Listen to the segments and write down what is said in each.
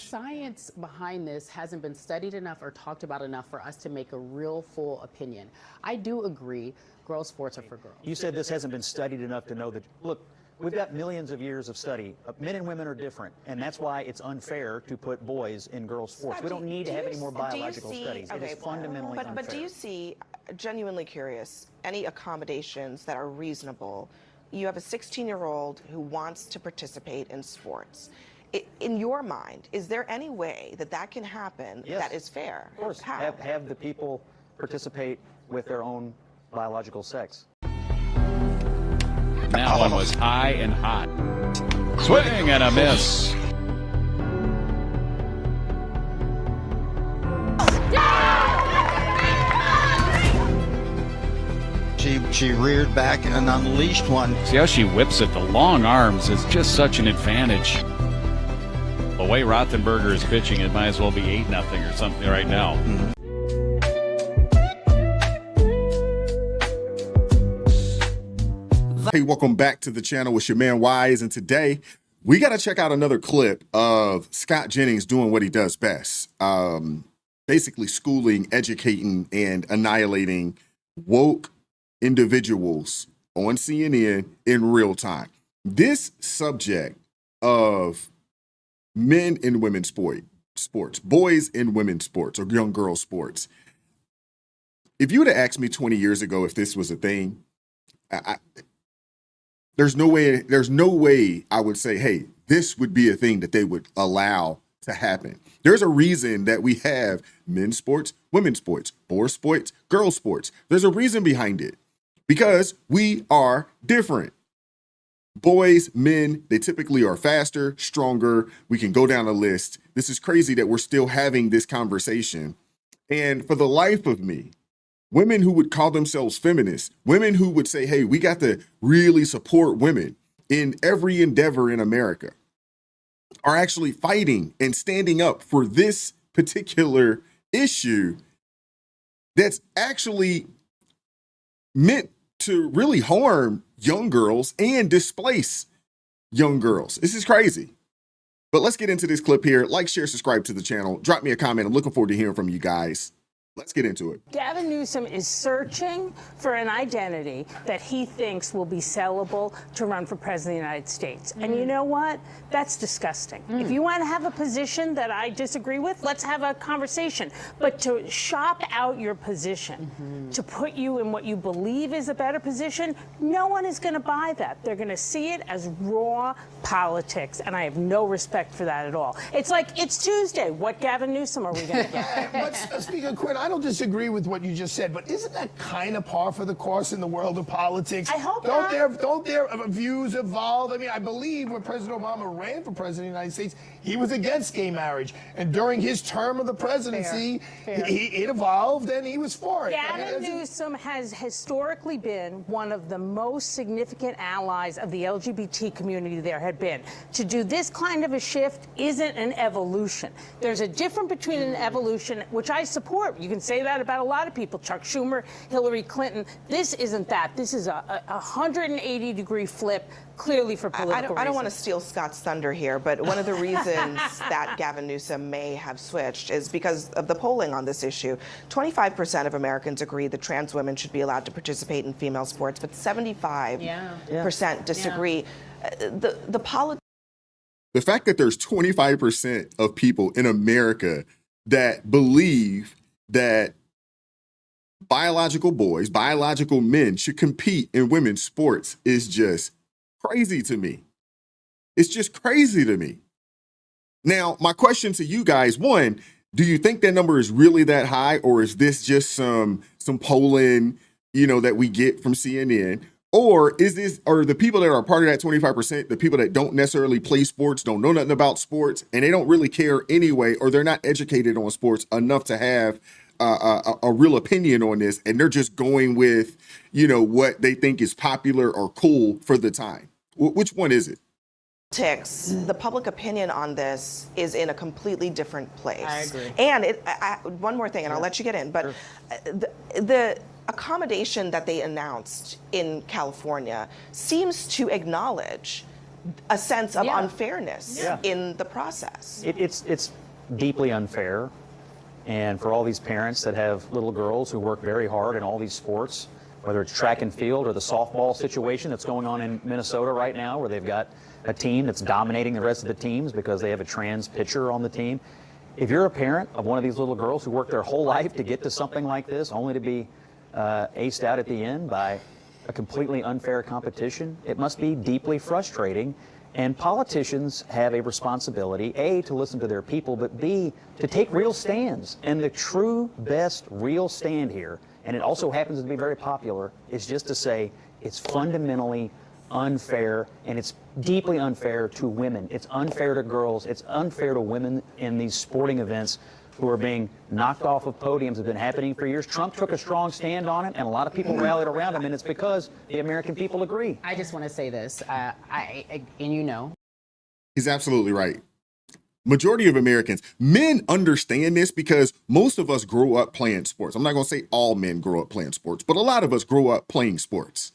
science behind this hasn't been studied enough or talked about enough for us to make a real full opinion. I do agree girls' sports are for girls. You said this hasn't been studied enough to know that, look, we've got millions of years of study. Men and women are different, and that's why it's unfair to put boys in girls' sports. We don't need to have any more biological studies. It is fundamentally unfair. But do you see, genuinely curious, any accommodations that are reasonable? You have a 16-year-old who wants to participate in sports. In your mind, is there any way that that can happen that is fair? Of course. How? Have the people participate with their own biological sex. That one was high and hot. Swing and a miss. She reared back and unleashed one. See how she whips it? The long arms is just such an advantage. The way Rothenberger is pitching, it might as well be 8-0 or something right now. Hey, welcome back to the channel with your man Wise, and today we got to check out another clip of Scott Jennings doing what he does best. Basically schooling, educating, and annihilating woke individuals on CNN in real time. This subject of men and women's sports, boys and women's sports, or young girls sports. If you would have asked me 20 years ago if this was a thing, there's no way I would say, hey, this would be a thing that they would allow to happen. There's a reason that we have men's sports, women's sports, boys sports, girls sports. There's a reason behind it, because we are different. Boys, men, they typically are faster, stronger. We can go down a list. This is crazy that we're still having this conversation. And for the life of me, women who would call themselves feminists, women who would say, hey, we got to really support women in every endeavor in America, are actually fighting and standing up for this particular issue that's actually meant to really harm young girls and displace young girls. This is crazy. But let's get into this clip here. Like, share, subscribe to the channel. Drop me a comment. I'm looking forward to hearing from you guys. Let's get into it. Gavin Newsom is searching for an identity that he thinks will be sellable to run for president of the United States. And you know what? That's disgusting. If you want to have a position that I disagree with, let's have a conversation. But to shop out your position, to put you in what you believe is a better position, no one is going to buy that. They're going to see it as raw politics, and I have no respect for that at all. It's like, it's Tuesday. What Gavin Newsom are we going to get? But speaking of Quinn, I don't disagree with what you just said, but isn't that kind of par for the course in the world of politics? I hope not. not. Don't their views evolve? I mean, I believe when President Obama ran for president of the United States, he was against gay marriage. And during his term of the presidency, it evolved and he was for it. Gavin Newsom has historically been one of the most significant allies of the LGBT community there had been. To do this kind of a shift isn't an evolution. There's a difference between an evolution, which I support. You can say that about a lot of people. Chuck Schumer, Hillary Clinton. This isn't that. This is a 180-degree flip, clearly for political reasons. I don't want to steal Scott's thunder here, but one of the reasons that Gavin Newsom may have switched is because of the polling on this issue. 25% of Americans agree that trans women should be allowed to participate in female sports, but 75% disagree. The fact that there's 25% of people in America that believe that biological boys, biological men should compete in women's sports is just crazy to me. It's just crazy to me. Now, my question to you guys, one, do you think that number is really that high, or is this just some polling, that we get from CNN? Or are the people that are part of that 25% the people that don't necessarily play sports, don't know nothing about sports, and they don't really care anyway, or they're not educated on sports enough to have a real opinion on this, and they're just going with, what they think is popular or cool for the time? Which one is it? The public opinion on this is in a completely different place. I agree. And one more thing, and I'll let you get in, but the accommodation that they announced in California seems to acknowledge a sense of unfairness in the process. It's deeply unfair. And for all these parents that have little girls who work very hard in all these sports, whether it's track and field or the softball situation that's going on in Minnesota right now, where they've got a team that's dominating the rest of the teams because they have a trans pitcher on the team. If you're a parent of one of these little girls who worked their whole life to get to something like this, only to be aced out at the end by a completely unfair competition, it must be deeply frustrating. And politicians have a responsibility, A, to listen to their people, but B, to take real stands. And the true best real stand here, and it also happens to be very popular, is just to say it's fundamentally unfair, and it's deeply unfair to women. It's unfair to girls. It's unfair to women in these sporting events who are being knocked off of podiums. Have been happening for years. Trump took a strong stand on it, and a lot of people rallied around him, and it's because the American people agree. I just want to say this, and you know. He's absolutely right. Majority of Americans, men understand this because most of us grow up playing sports. I'm not going to say all men grow up playing sports, but a lot of us grow up playing sports.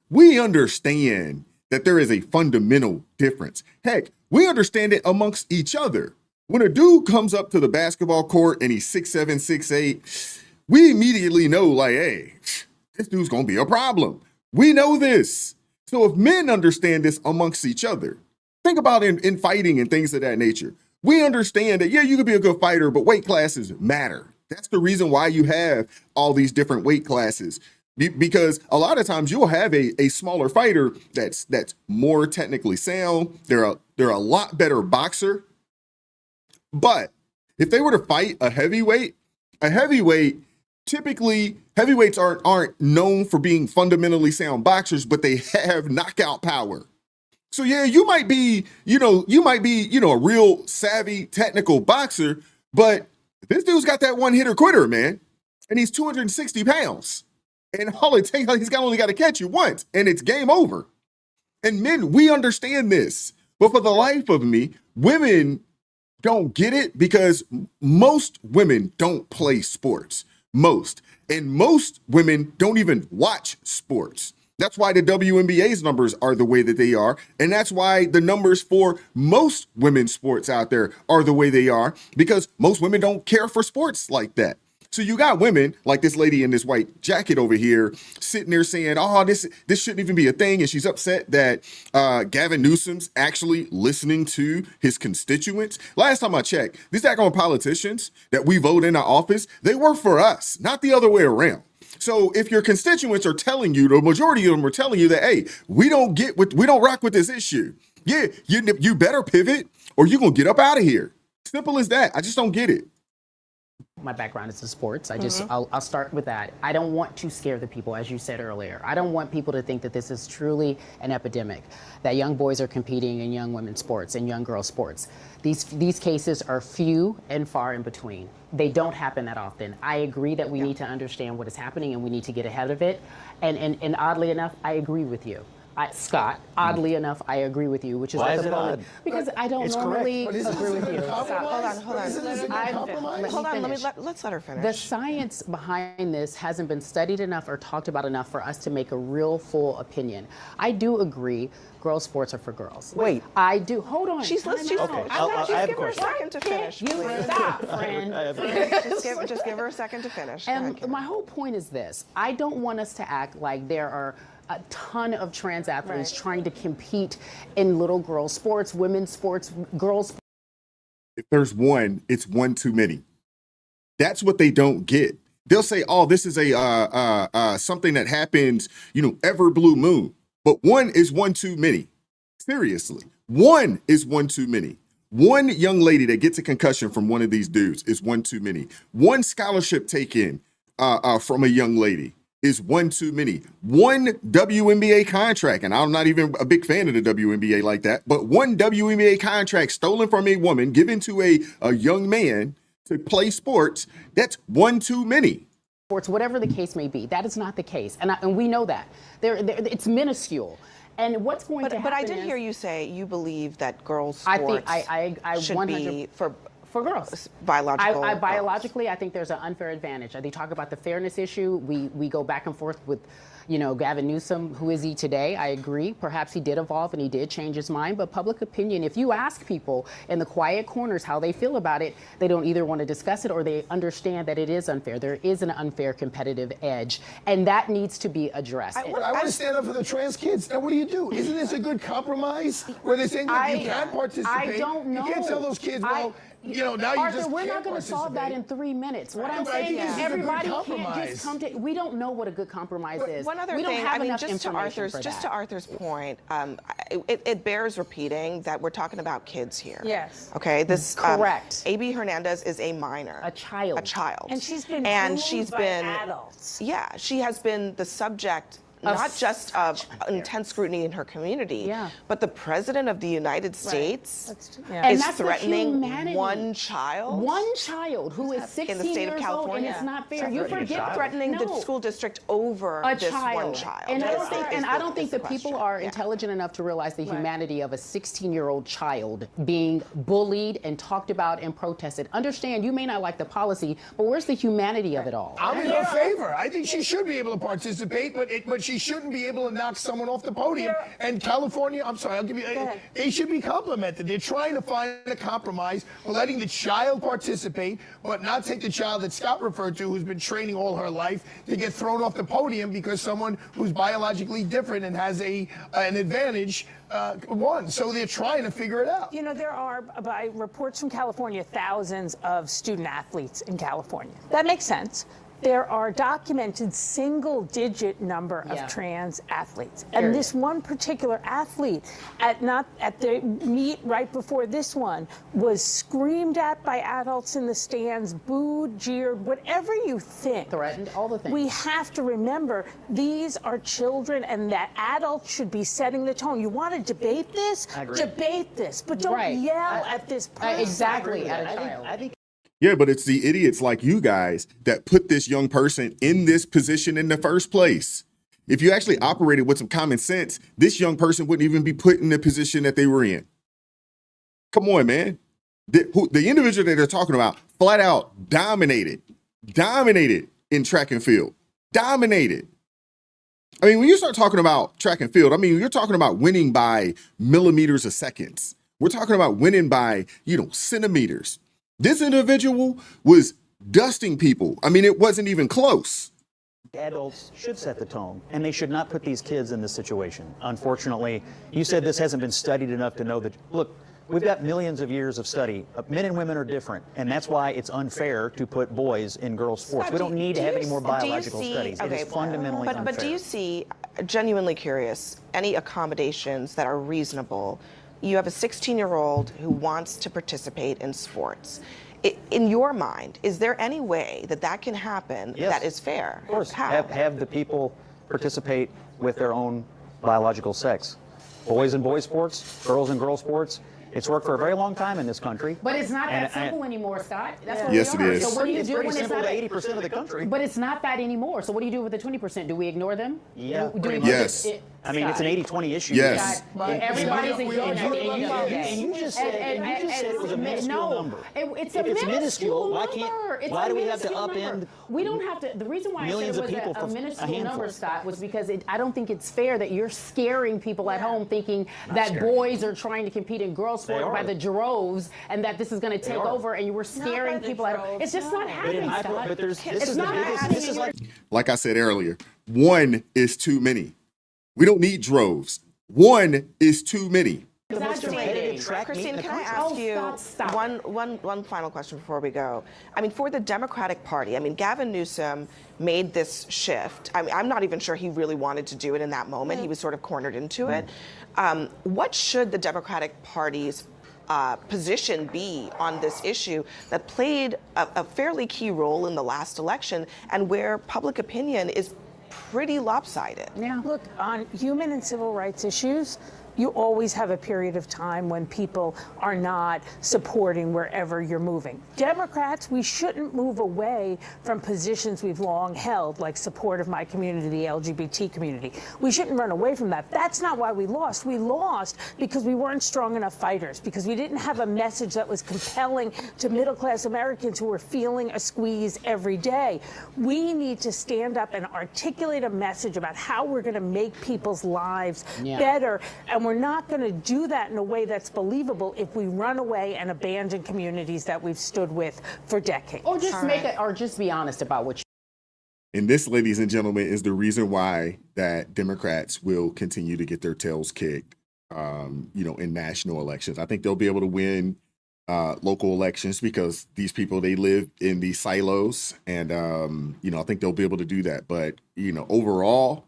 We understand that there is a fundamental difference. Heck, we understand it amongst each other. When a dude comes up to the basketball court and he's 6'7", 6'8", we immediately know, like, hey, this dude's going to be a problem. We know this. So if men understand this amongst each other, think about in fighting and things of that nature. We understand that, yeah, you could be a good fighter, but weight classes matter. That's the reason why you have all these different weight classes. Because a lot of times you'll have a smaller fighter that's more technically sound. They're a lot better boxer. But if they were to fight a heavyweight, typically heavyweights aren't known for being fundamentally sound boxers, but they have knockout power. So yeah, you might be a real savvy technical boxer, but this dude's got that one hitter quitter, man. And he's 260 pounds. And all it takes, he's only got to catch you once and it's game over. And men, we understand this. But for the life of me, women don't get it because most women don't play sports. And most women don't even watch sports. That's why the WNBA's numbers are the way that they are. And that's why the numbers for most women's sports out there are the way they are, because most women don't care for sports like that. So you got women like this lady in this white jacket over here sitting there saying, oh, this shouldn't even be a thing. And she's upset that Gavin Newsom's actually listening to his constituents. Last time I checked, these daggone politicians that we vote in our office, they work for us, not the other way around. So if your constituents are telling you, the majority of them are telling you that, hey, we don't rock with this issue. Yeah, you better pivot or you're going to get up out of here. Simple as that. I just don't get it. My background is in sports. I'll start with that. I don't want to scare the people, as you said earlier. I don't want people to think that this is truly an epidemic, that young boys are competing in young women's sports and young girls' sports. These cases are few and far in between. They don't happen that often. I agree that we need to understand what is happening and we need to get ahead of it. And oddly enough, I agree with you. Scott, oddly enough, I agree with you, which is why is it odd? Because I don't normally agree with you. Hold on. Let's let her finish. The science behind this hasn't been studied enough or talked about enough for us to make a real full opinion. I do agree girls' sports are for girls. Wait. I do. Hold on. She's listening. Okay. Just give her a second to finish. You stop, friend. Just give her a second to finish. And my whole point is this. I don't want us to act like there are a ton of trans athletes trying to compete in little girl sports, women's sports, girls sports. If there's one, it's one too many. That's what they don't get. They'll say, oh, this is a something that happens, every blue moon. But one is one too many. Seriously, one is one too many. One young lady that gets a concussion from one of these dudes is one too many. One scholarship taken from a young lady is one too many. One WNBA contract, and I'm not even a big fan of the WNBA like that, but one WNBA contract stolen from a woman, given to a young man to play sports, that's one too many. Sports, whatever the case may be, that is not the case. And we know that. It's minuscule. And what's going to happen But I did hear you say you believe that girls' sports I should 100% be For girls. Biological. Biologically, I think there's an unfair advantage. They talk about the fairness issue. We go back and forth with, Gavin Newsom. Who is he today? I agree. Perhaps he did evolve and he did change his mind. But public opinion, if you ask people in the quiet corners how they feel about it, they don't either want to discuss it or they understand that it is unfair. There is an unfair competitive edge, and that needs to be addressed. I want to stand up for the trans kids. Now, what do? Isn't this a good compromise? Where they're saying that you can participate. I don't know. You can't tell those kids, well, now Arthur, you just we're can't not going to solve that in 3 minutes. What I'm saying is everybody can't just come to. We don't know what a good compromise is. One other we don't thing, have enough just to Arthur's point, it bears repeating that we're talking about kids here. Yes. Okay. This correct. AB Hernandez is a minor. A child. And she's been by adults. Yeah, she has been the subject not just of intense scrutiny in her community, but the president of the United States is threatening one child. One child who is 16 in the state of years California. old, and it's not fair. You forget threatening the school district over this one child. And I don't think the people are intelligent enough to realize the humanity of a 16-year-old child being bullied and talked about and protested. Understand, you may not like the policy, but where's the humanity of it all? I'm in her favor. I think she should be able to participate, but she shouldn't be able to knock someone off the podium. And California, I'm sorry, I'll give you, they should be complimented. They're trying to find a compromise, letting the child participate, but not take the child that Scott referred to, who's been training all her life, to get thrown off the podium because someone who's biologically different and has an advantage won. So they're trying to figure it out. There are, by reports from California, thousands of student athletes in California. That makes sense. There are documented single-digit number of trans athletes. And this one particular athlete, at the meet right before this one, was screamed at by adults in the stands, booed, jeered, whatever you think. Threatened, all the things. We have to remember these are children and that adults should be setting the tone. You want to debate this? Debate this. But don't yell at this person. Exactly, at a child. I think Yeah, but it's the idiots like you guys that put this young person in this position in the first place. If you actually operated with some common sense, this young person wouldn't even be put in the position that they were in. Come on, man. The individual that they're talking about flat out dominated in track and field. Dominated. I mean, when you start talking about track and field, I mean, you're talking about winning by millimeters of seconds. We're talking about winning by, centimeters. This individual was dusting people. I mean, it wasn't even close. adults should set the tone, and they should not put these kids in this situation. Unfortunately, you said this hasn't been studied enough to know that, look, we've got millions of years of study. Men and women are different, and that's why it's unfair to put boys in girls' sports. We don't need to have any more biological studies. It is fundamentally unfair. But do you see, genuinely curious, any accommodations that are reasonable? You have a 16-year-old who wants to participate in sports. In your mind, is there any way that can happen that is fair? Of course. How? Have the people participate with their own biological sex. Boys in boys sports, girls in girls sports. It's worked for a very long time in this country. But it's not that simple anymore, Scott. That's what yes, we are. it is. So what do you do when it's it's not? pretty simple to 80% of the country. But it's not that anymore. So what do you do with the 20%? Do we ignore them? Yeah. Yes. I mean, it's an 80-20 issue. Yes. Everybody's ignoring that. And you just said it was a minuscule number. It's if a it's minuscule, why number. why do we have to minuscule upend? Number. We don't have to. The reason why millions I of said it people was a for a minuscule handful. number, Scott, was because I don't think it's fair that you're scaring people at home thinking that boys are trying to compete in girls' sport by the droves and that this is going to take over and you were scaring people at home. It's just not happening, Scott. But It's not happening. Like I said earlier, one is too many. We don't need droves. One is too many. Christine, can I ask you one final question before we go? I mean, for the Democratic Party, I mean, Gavin Newsom made this shift. I mean, I'm not even sure he really wanted to do it in that moment. He was sort of cornered into it. What should the Democratic Party's position be on this issue that played a fairly key role in the last election and where public opinion is pretty lopsided? Yeah. Look, on human and civil rights issues, you always have a period of time when people are not supporting wherever you're moving. Democrats, we shouldn't move away from positions we've long held, like support of my community, the LGBT community. We shouldn't run away from that. That's not why we lost. We lost because we weren't strong enough fighters, because we didn't have a message that was compelling to middle-class Americans who were feeling a squeeze every day. We need to stand up and articulate a message about how we're going to make people's lives better, and we're not going to do that in a way that's believable if we run away and abandon communities that we've stood with for decades. Or just or just be honest about what you. And this, ladies and gentlemen, is the reason why that Democrats will continue to get their tails kicked, in national elections. I think they'll be able to win local elections because these people, they live in these silos, and I think they'll be able to do that. But overall,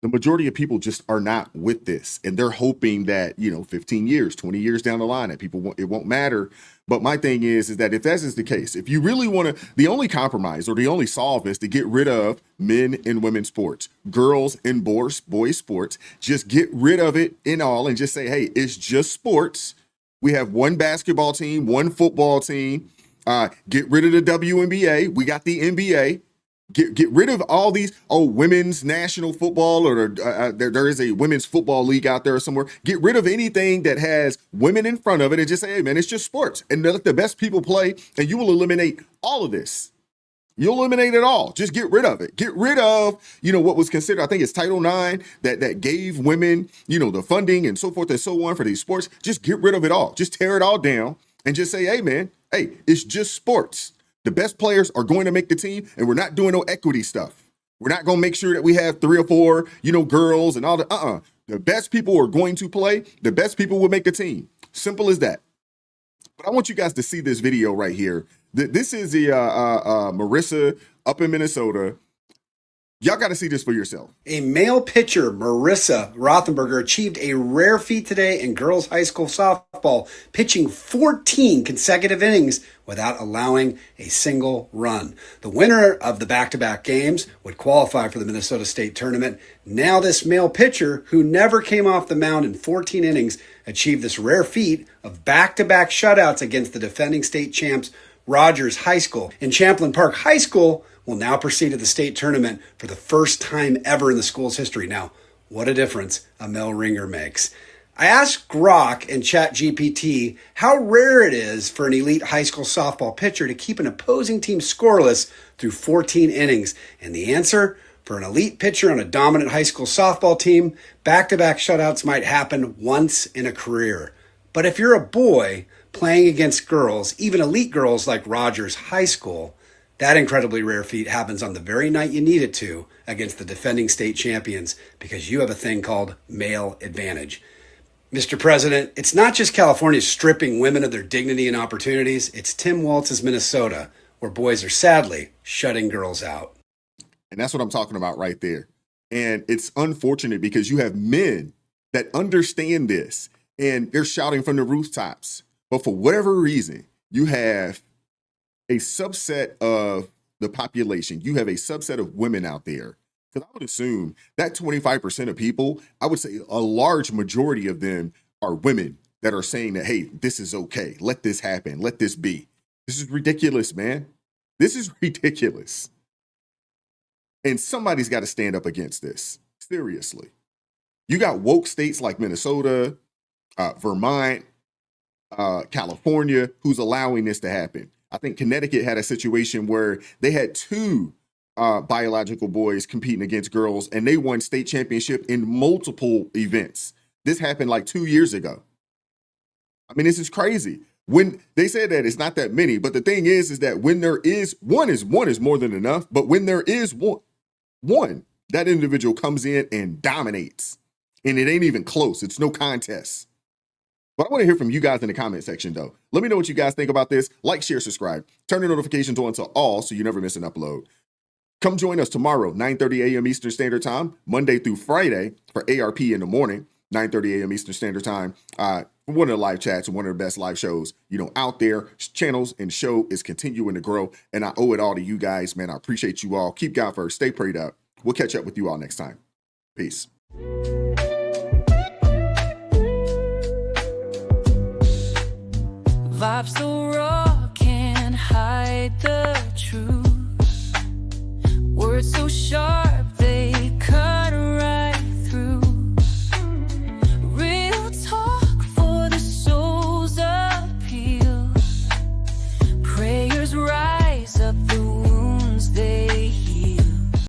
the majority of people just are not with this, and they're hoping that 15 years, 20 years down the line, that it won't matter. But my thing is that if that is the case, if you really want to, the only compromise or the only solve is to get rid of men and women's sports, girls and boys sports. Just get rid of it in all, and just say, hey, it's just sports. We have one basketball team, one football team. Get rid of the WNBA. We got the NBA. Get rid of all these, women's national football, or there is a women's football league out there somewhere. Get rid of anything that has women in front of it and just say, hey, man, it's just sports. And let the best people play, and you will eliminate all of this. You'll eliminate it all. Just get rid of it. Get rid of, what was considered, I think it's Title IX, that gave women, the funding and so forth and so on for these sports. Just get rid of it all. Just tear it all down and just say, hey, man, it's just sports. The best players are going to make the team, and we're not doing no equity stuff. We're not going to make sure that we have 3 or 4, girls and all that. The best people are going to play. The best people will make the team. Simple as that. But I want you guys to see this video right here. This is the Marissa up in Minnesota. Y'all got to see this for yourself. A male pitcher, Marissa Rothenberger, achieved a rare feat today in girls high school softball, pitching 14 consecutive innings without allowing a single run. The winner of the back-to-back games would qualify for the Minnesota State Tournament. Now this male pitcher, who never came off the mound in 14 innings, achieved this rare feat of back-to-back shutouts against the defending state champs, Rogers High School. In Champlain Park High School will now proceed to the state tournament for the first time ever in the school's history. Now, what a difference a male ringer makes. I asked Grok and ChatGPT how rare it is for an elite high school softball pitcher to keep an opposing team scoreless through 14 innings. And the answer, for an elite pitcher on a dominant high school softball team, back-to-back shutouts might happen once in a career. But if you're a boy playing against girls, even elite girls like Rogers High School, that incredibly rare feat happens on the very night you need it to against the defending state champions, because you have a thing called male advantage. Mr. President, it's not just California stripping women of their dignity and opportunities. It's Tim Walz's Minnesota, where boys are sadly shutting girls out. And that's what I'm talking about right there. And it's unfortunate because you have men that understand this and they're shouting from the rooftops. But for whatever reason, you have a subset of the population. You have a subset of women out there. Because I would assume that 25% of people, I would say a large majority of them are women that are saying that, hey, this is okay. Let this happen. Let this be. This is ridiculous, man. This is ridiculous. And somebody's got to stand up against this. Seriously. You got woke states like Minnesota, Vermont, California, who's allowing this to happen. I think Connecticut had a situation where they had 2 biological boys competing against girls, and they won state championship in multiple events. This happened like 2 years ago. I mean, this is crazy. When they said that it's not that many, but the thing is that when there is one is more than enough. But when there is one, that individual comes in and dominates, and it ain't even close. It's no contest. But I want to hear from you guys in the comment section, though. Let me know what you guys think about this. Like, share, subscribe. Turn the notifications on to all so you never miss an upload. Come join us tomorrow, 9:30 a.m. Eastern Standard Time, Monday through Friday for ARP in the morning, 9:30 a.m. Eastern Standard Time. One of the live chats and one of the best live shows, out there. Channels and show is continuing to grow, and I owe it all to you guys, man. I appreciate you all. Keep God first. Stay prayed up. We'll catch up with you all next time. Peace. stops the